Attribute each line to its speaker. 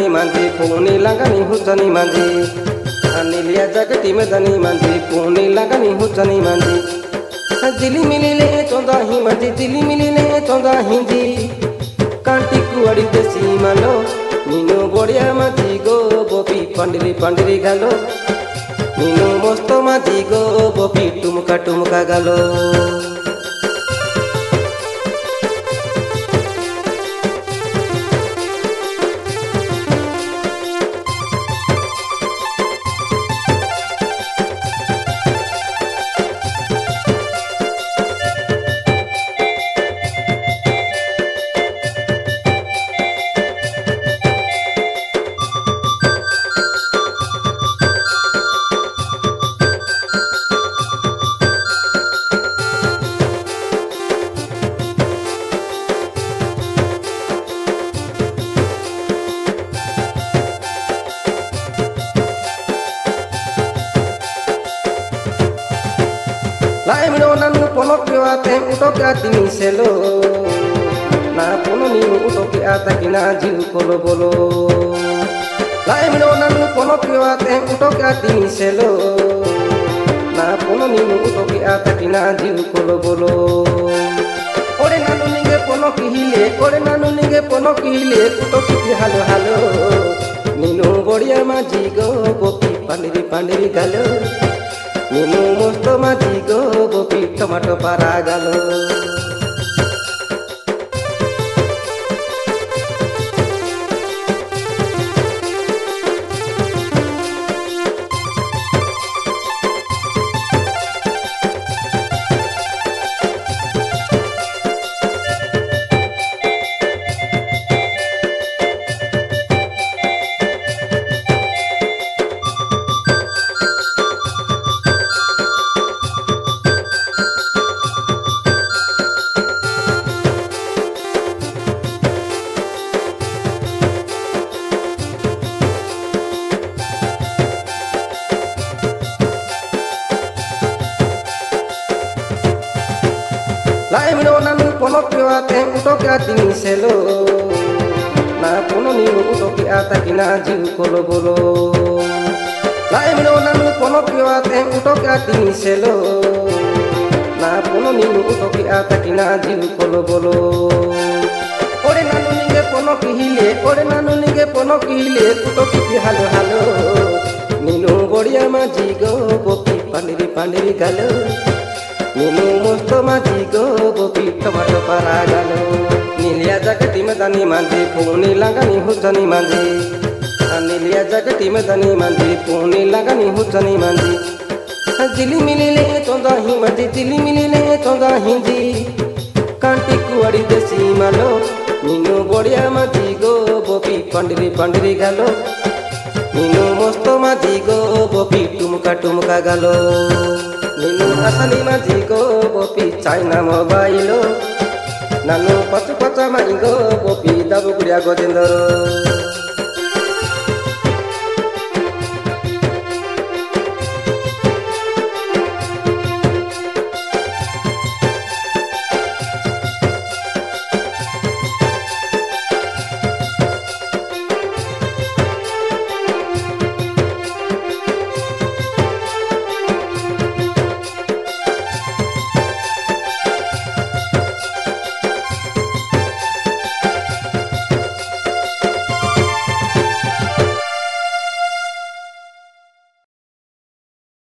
Speaker 1: धनी मांझी पुनी लगानी हुजनी मांझी नीलिया जगती में धनी मांझी पुनी लगानी हुजनी मांझी जिली मिली ले चौदा ही मांझी जिली मिली ले चौदा ही जी कांटी कुआड़ी देसी मालो नीनो बढ़िया मांझी गो बोपी पंडरी पंडरी गालो नीनो मस्त मांझी गो बोपी टुमका गालो Laimno nanu ponok yo atem utok atini selo na pono ni utok atakina jiu kolo bolo Laimno nanu ponok yo atem utok atini selo na pono ni utok atakina jiu kolo bolo Ore nanu ninge ponok hile utok halo halo ninu bodia maji go bopi pandiri galo Ninu must maji go bopi tomato paragalo Laimno nanu ponok yo atem utok atini selo na pono ni utok atakina jiu kolo bolo Laimno nanu ponok yo atem utok atini selo na pono ni utok atakina jiu kolo bolo Ore nanu ninge ponok hile utok halo halo ninu bodia maji go bopi pandiri galo Ninu must maji go bopi tomato paragalo Nilia jagati में धनी मांझी पुनी लगानी हुजनी मांझी नीलिया जगती में धनी मांझी पुनी लगानी हुजनी मांझी जिली मिली ले चौदा ही मांझी जिली मिली ले चौदा ही जी कांटी कुआड़ी देसी मालो नीनो बढ़िया मांझी गो बोपी पंडरी गालो नीनो मस्त मांझी गो बोपी टुमका गालो Ninu asali maji go bopi China mobile Nanu pacu maingo bopi dabu kuria gojendoro